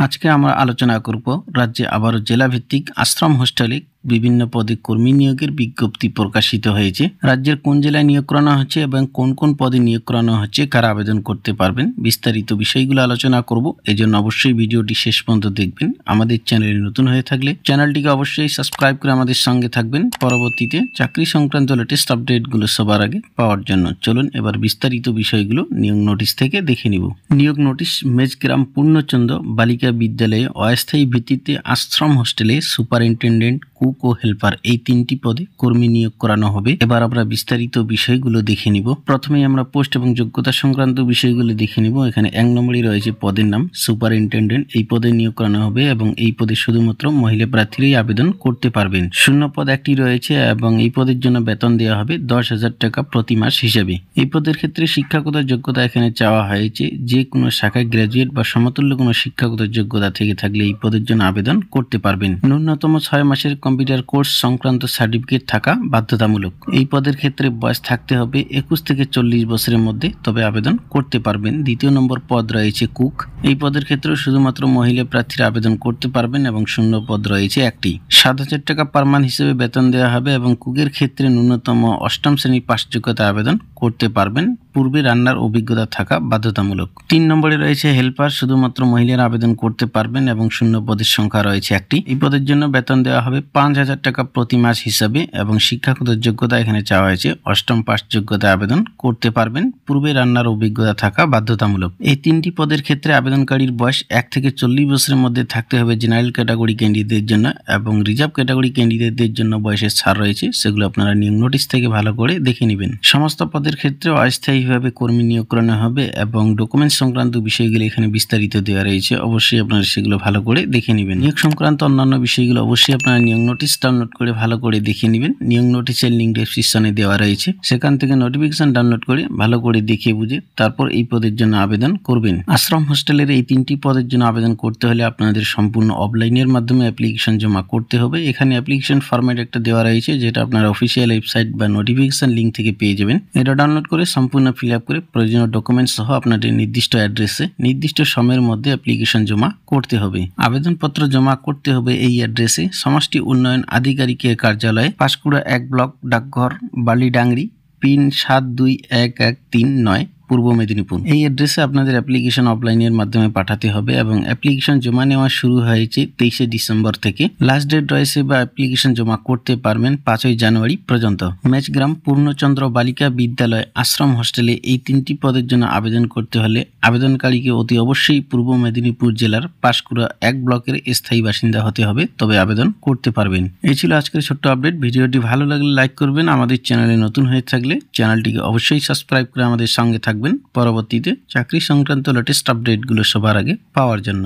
আজকে আমরা আলোচনা করব রাজ্যে আবারও জেলাভিত্তিক আশ্রম হোস্টেলে বিভিন্ন পদে কর্মী নিয়োগের বিজ্ঞপ্তি প্রকাশিত হয়েছে। রাজ্যের কোন জেলায় নিয়োগ করানো হচ্ছে এবং কোন কোন পদে নিয়োগ করানো হচ্ছে, কারা আবেদন করতে পারবেন, বিস্তারিত বিষয়গুলো আলোচনা করব। এজন্য অবশ্যই ভিডিওটি শেষ পর্যন্ত দেখবেন। আমাদের চ্যানেলে নতুন হয়ে থাকলে চ্যানেলটিকে অবশ্যই সাবস্ক্রাইব করে আমাদের সঙ্গে থাকবেন, পরবর্তীতে চাকরি সংক্রান্ত লেটেস্ট আপডেটগুলো সবার আগে পাওয়ার জন্য। চলুন এবার বিস্তারিত বিষয়গুলো নিয়োগ নোটিশ থেকে দেখে নিব। নিয়োগ নোটিশ। মেজগ্রাম পূর্ণচন্দ্র বালিকা বিদ্যালয়ে অস্থায়ী ভিত্তিতে আশ্রম হোস্টেলে সুপারিনটেন্ডেন্ট, কুক ও হেল্পার এই তিনটি পদে কর্মী নিয়োগ করানো হবে। এবার আমরা বিস্তারিত বিষয়গুলো দেখে নিব। প্রথমেই আমরা পোস্ট এবং যোগ্যতা সংক্রান্ত বিষয়গুলো দেখে নিব। এখানে 1 নম্বরে রয়েছে পদের নাম সুপারিনটেন্ডেন্ট। এই পদে নিয়োগ করানো হবে এবং এই পদে শুধুমাত্র মহিলা প্রার্থীরাই আবেদন করতে পারবেন। শূন্য পদ একটি রয়েছে এবং এই পদের জন্য বেতন দেওয়া হবে 10,000 টাকা প্রতি মাস হিসেবে। এই পদের ক্ষেত্রে শিক্ষাগত যোগ্যতা এখানে চাওয়া হয়েছে। যে কোনো শাখায় গ্র্যাজুয়েট বা সমতুল্য কোনো শিক্ষাগত যোগ্যতা থেকে থাকলে এই পদের জন্য আবেদন করতে পারবেন। ন্যূনতম 6 মাসের কম্পিউটার কোর্স সংক্রান্ত সার্টিফিকেট থাকা বাধ্যতামূলক। এই পদের ক্ষেত্রে বয়স থাকতে হবে 21 থেকে 40 বছরের মধ্যে, তবে আবেদন করতে পারবেন। দ্বিতীয় নম্বর পদ রয়েছে কুক। এই পদের ক্ষেত্রে শুধুমাত্র মহিলা প্রার্থীরা আবেদন করতে পারবেন এবং শূন্য পদ রয়েছে একটি। 7,000 টাকা পার মান্থ হিসেবে বেতন দেওয়া হবে এবং কুকের ক্ষেত্রে ন্যূনতম 8ম শ্রেণী পাস যোগ্যতা আবেদন করতে পারবেন। পূর্বে রান্নার অভিজ্ঞতা থাকা বাধ্যতামূলক। 3 নম্বরে রয়েছে হেল্পার। শুধুমাত্র মহিলারা আবেদন করতে পারবেন এবং শূন্য পদের সংখ্যা রয়েছে একটি। এই পদের জন্য বেতন দেওয়া হবে 5,000 টাকা প্রতি মাস হিসাবে এবং শিক্ষাগত যোগ্যতা এখানে চাওয়া হয়েছে 8ম পাস যোগ্যতা আবেদন করতে পারবেন। পূর্বে রান্নার অভিজ্ঞতা থাকা বাধ্যতামূলক। এই তিনটি পদের ক্ষেত্রে আবেদনকারীর বয়স 1 থেকে 40 বছরের মধ্যে থাকতে হবে জেনারেল ক্যাটাগরি ক্যান্ডিডেটদের জন্য, এবং রিজার্ভ ক্যাটাগরি ক্যান্ডিডেটদের জন্য বয়সের ছাড় রয়েছে। সেগুলো আপনারা নিয়োগ নোটিশ থেকে ভালো করে দেখে নেবেন। সমস্ত পদের ক্ষেত্রে অস্থায়ীভাবে কর্মী নিয়োগ করানো হবে এবং ডকুমেন্ট সংক্রান্ত বিষয়গুলো এখানে বিস্তারিত দেওয়া রয়েছে। অবশ্যই আপনারা সেগুলো ভালো করে দেখে নেবেন। নিয়োগ সংক্রান্ত অন্যান্য বিষয়গুলো অবশ্যই আপনারা নিয়োগ নোটিশ ডাউনলোড করে ভালো করে দেখে নেবেন। নিয়োগ নোটিশের লিঙ্ক ডেসক্রিপশনে দেওয়া রয়েছে, সেখান থেকে নোটিফিকেশন ডাউনলোড করে ভালো করে দেখে বুঝে তারপর এই পদের জন্য আবেদন করবেন। আশ্রম হোস্টেলের এই 3টি পদের জন্য আবেদন করতে হলে আপনাদের সম্পূর্ণ অফলাইনের মাধ্যমে অ্যাপ্লিকেশন জমা করতে হবে। এখানে অ্যাপ্লিকেশন ফরম্যাট একটা দেওয়া রয়েছে, যেটা আপনারা অফিসিয়াল ওয়েবসাইট বা নোটিফিকেশন লিঙ্ক থেকে পেয়ে যাবেন। এটা ডাউনলোড করে সম্পূর্ণ ফিল আপ করে প্রয়োজনীয় ডকুমেন্টস সহ আপনাদের নির্দিষ্ট অ্যাড্রেসে নির্দিষ্ট সময়ের মধ্যে অ্যাপ্লিকেশন জমা করতে হবে। আবেদনপত্র জমা করতে হবে এই অ্যাড্রেসে: সমষ্টি উন্নয়ন আধিকারিকের কার্যালয়, পাঁশকুড়া 1 ব্লক, ডাকঘর বালিডাংরি, পিন 721139, পূর্ব মেদিনীপুর। এই অ্যাড্রেসে আপনাদের অ্যাপ্লিকেশন অফলাইনের মাধ্যমে পাঠাতে হবে এবং অ্যাপ্লিকেশন জমা নেওয়া শুরু হয়েছে 23শে ডিসেম্বর থেকে। লাস্ট ডেট রয়েছে বা অ্যাপ্লিকেশন জমা করতে পারবেন 5ই জানুয়ারি পর্যন্ত। মেজগ্রাম পূর্ণচন্দ্র বালিকা বিদ্যালয় আশ্রম হোস্টেলে এই 3টি পদের জন্য আবেদন করতে হলে আবেদনকারীকে অতি অবশ্যই পূর্ব মেদিনীপুর জেলার পাঁশকুড়া 1 ব্লকের স্থায়ী বাসিন্দা হতে হবে, তবে আবেদন করতে পারবেন। এই ছিল আজকের ছোট্ট আপডেট। ভিডিওটি ভালো লাগলে লাইক করবেন। আমাদের চ্যানেলে নতুন হয়ে থাকলে চ্যানেলটিকে অবশ্যই সাবস্ক্রাইব করে আমাদের সঙ্গে থাকবেন, পরবর্তীতে চাকরি সংক্রান্ত লেটেস্ট আপডেটগুলো সবার আগে পাওয়ার জন্য।